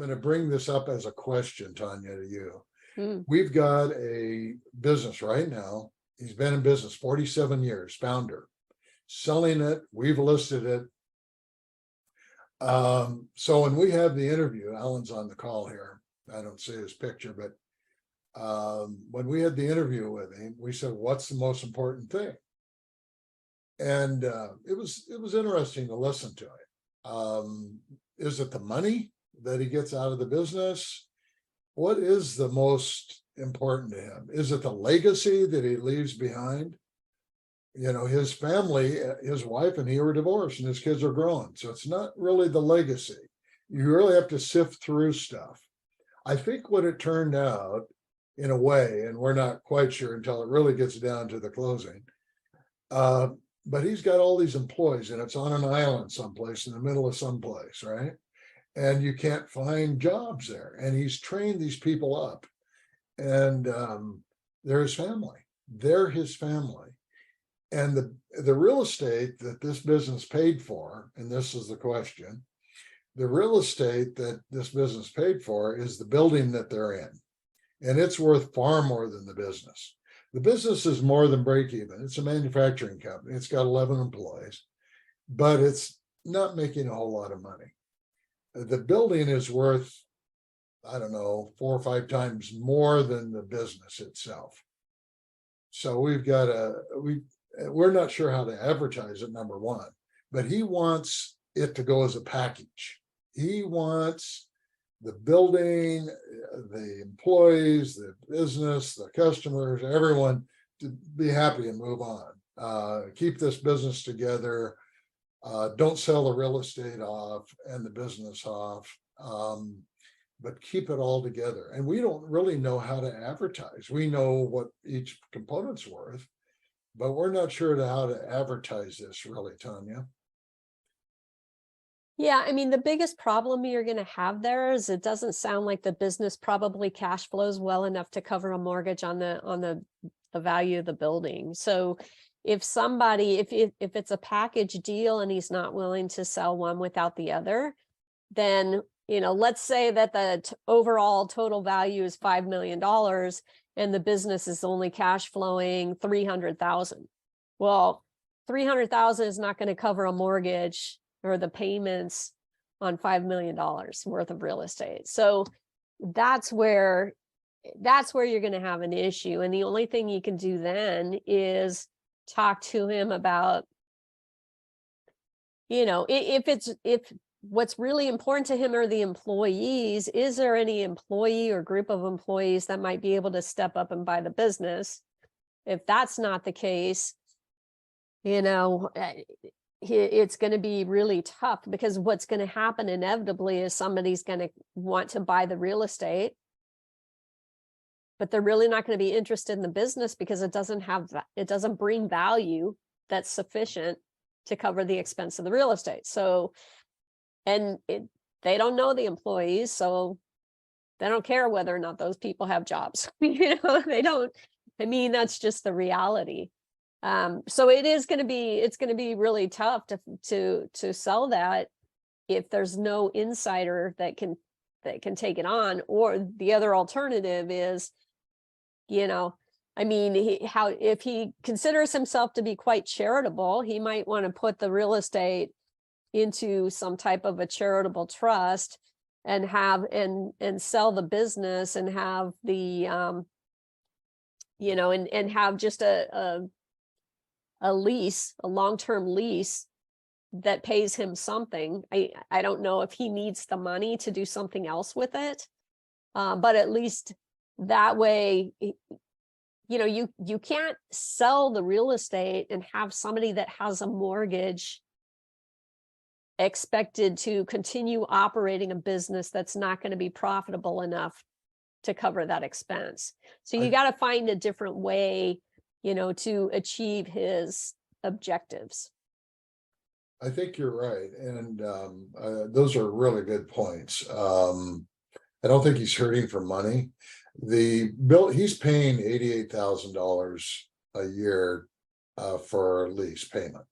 going to bring this up as a question, Tanya, to you. Mm. We've got a business right now. He's been in business 47 years, founder, selling it. We've listed it. So when we have the interview, Alan's on the call here. I don't see his picture, but when we had the interview with him, we said, "What's the most important thing?" And it was interesting to listen to it. Is it the money that he gets out of the business? What is the most important to him? Is it the legacy that he leaves behind? You know, his family, his wife and he were divorced and his kids are grown. So it's not really the legacy. You really have to sift through stuff. I think what it turned out in a way, and we're not quite sure until it really gets down to the closing, but he's got all these employees and it's on an island someplace in the middle of someplace, right? And you can't find jobs there. And he's trained these people up and they're his family. They're his family. And the real estate that this business paid for, and this is the question, the real estate that this business paid for is the building that they're in. And it's worth far more than the business. The business is more than break even. It's a manufacturing company. It's got 11 employees, but it's not making a whole lot of money. The building is worth, I don't know, 4 or 5 times more than the business itself. So we're not sure how to advertise it, number one, but he wants it to go as a package. He wants the building, the employees, the business, the customers, everyone to be happy and move on. Keep this business together. Don't sell the real estate off and the business off, but keep it all together. And we don't really know how to advertise. We know what each component's worth, but we're not sure how to advertise this really, Tanya. Yeah, I mean, the biggest problem you're going to have there is it doesn't sound like the business probably cash flows well enough to cover a mortgage on the value of the building. So if somebody, if it's a package deal and he's not willing to sell one without the other, then, you know, let's say that the overall total value is $5 million and the business is only cash flowing 300,000. Well, 300,000 is not going to cover a mortgage or the payments on $5 million worth of real estate. So that's where you're going to have an issue. And the only thing you can do then is talk to him about, you know, if what's really important to him are the employees, is there any employee or group of employees that might be able to step up and buy the business? If that's not the case, you know, it's going to be really tough, because what's going to happen inevitably is somebody's going to want to buy the real estate, but they're really not going to be interested in the business because it doesn't bring value that's sufficient to cover the expense of the real estate. So, and they don't know the employees, so they don't care whether or not those people have jobs. You know, they don't. I mean, that's just the reality. So it's going to be really tough to sell that if there's no insider that can take it on. Or the other alternative is, you know, I mean, if he considers himself to be quite charitable, he might want to put the real estate into some type of a charitable trust and sell the business and have the you know, and have just a lease, a long-term lease that pays him something. I don't know if he needs the money to do something else with it, but at least that way, you know, you can't sell the real estate and have somebody that has a mortgage expected to continue operating a business that's not going to be profitable enough to cover that expense. So you got to find a different way, you know, to achieve his objectives. I think you're right. And those are really good points. I don't think he's hurting for money. He's paying $88,000 a year for lease payment.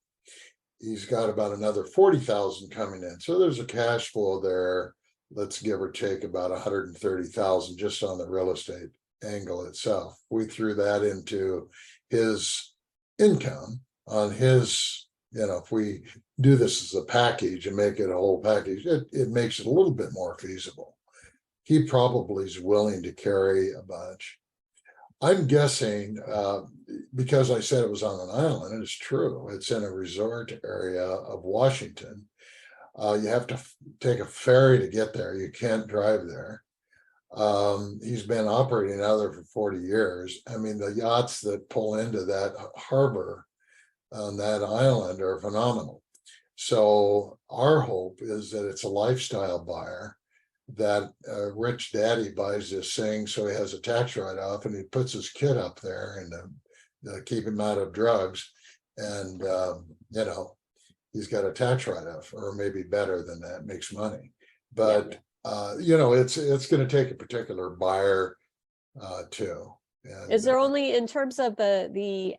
He's got about another 40,000 coming in. So there's a cash flow there let's give or take about 130,000 just on the real estate angle itself. We threw that into his income on his, if we do this as a package and make it a whole package, it makes it a little bit more feasible. He probably is willing to carry a bunch. I'm guessing, because I said it was on an island, and it's true, it's in a resort area of Washington. You have to take a ferry to get there. You can't drive there. He's been operating out there for 40 years. I mean, the yachts that pull into that harbor on that island are phenomenal. So our hope is that it's a lifestyle buyer, that rich daddy buys this thing so he has a tax write-off, and he puts his kid up there and keep him out of drugs, and he's got a tax write-off, or maybe better than that, makes money. But it's going to take a particular buyer too. And, Is there only, in terms of the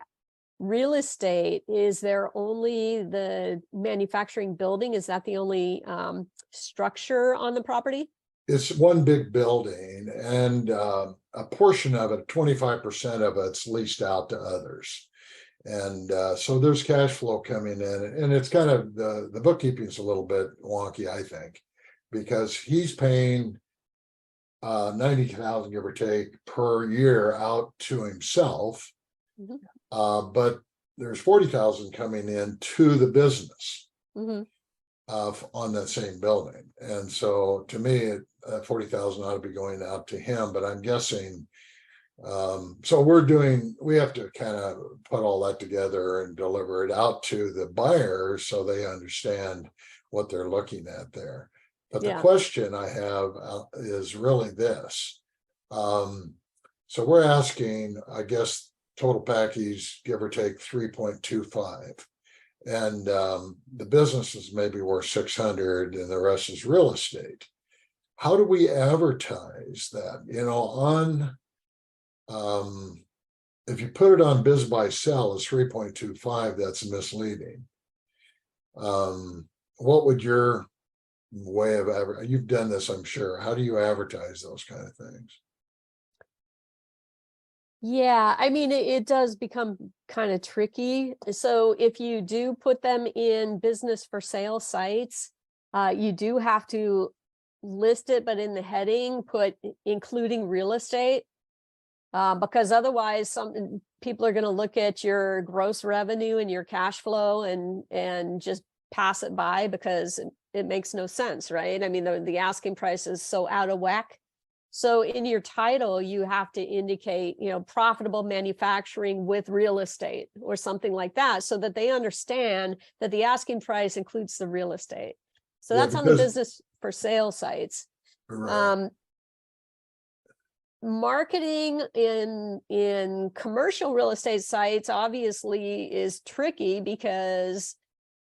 real estate, is there only the manufacturing building? Is that the only structure on the property? it's one big building, and a portion of it, 25% of it's leased out to others. And so there's cash flow coming in, and it's kind of the bookkeeping is a little bit wonky, I think, because he's paying 90,000, give or take, per year out to himself. Mhm. But there's 40,000 coming in to the business Mhm. on that same building. And so to me, 40,000 ought to be going out to him, but I'm guessing. So we have to kind of put all that together and deliver it out to the buyers so they understand what they're looking at there. But the Yeah. question I have is really this. So we're asking, I guess, total package, give or take 3.25. And the business is maybe worth 600 and the rest is real estate. How do we advertise that? If you put it on Biz Buy Sell as 3.25, that's misleading. What would your way of you've done this, I'm sure. How do you advertise those kind of things? Yeah, I mean, it does become kind of tricky. So if you do put them in business for sale sites, you do have to list it, but in the heading, put including real estate. Because otherwise some people are going to look at your gross revenue and your cash flow and just pass it by because it makes no sense, right? I mean, the asking price is so out of whack. So in your title, you have to indicate, profitable manufacturing with real estate or something like that, so that they understand that the asking price includes the real estate. So that's on the business for sale sites. Right. Marketing in commercial real estate sites obviously is tricky because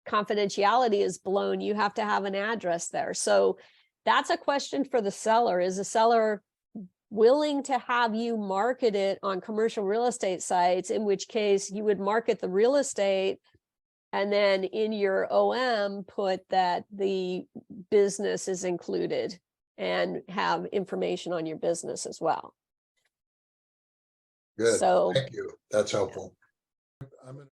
confidentiality is blown. You have to have an address there. So that's a question for the seller. Is the seller willing to have you market it on commercial real estate sites, in which case you would market the real estate and then in your OM put that the business is included and have information on your business as well. Good. So Thank you. That's helpful. I'm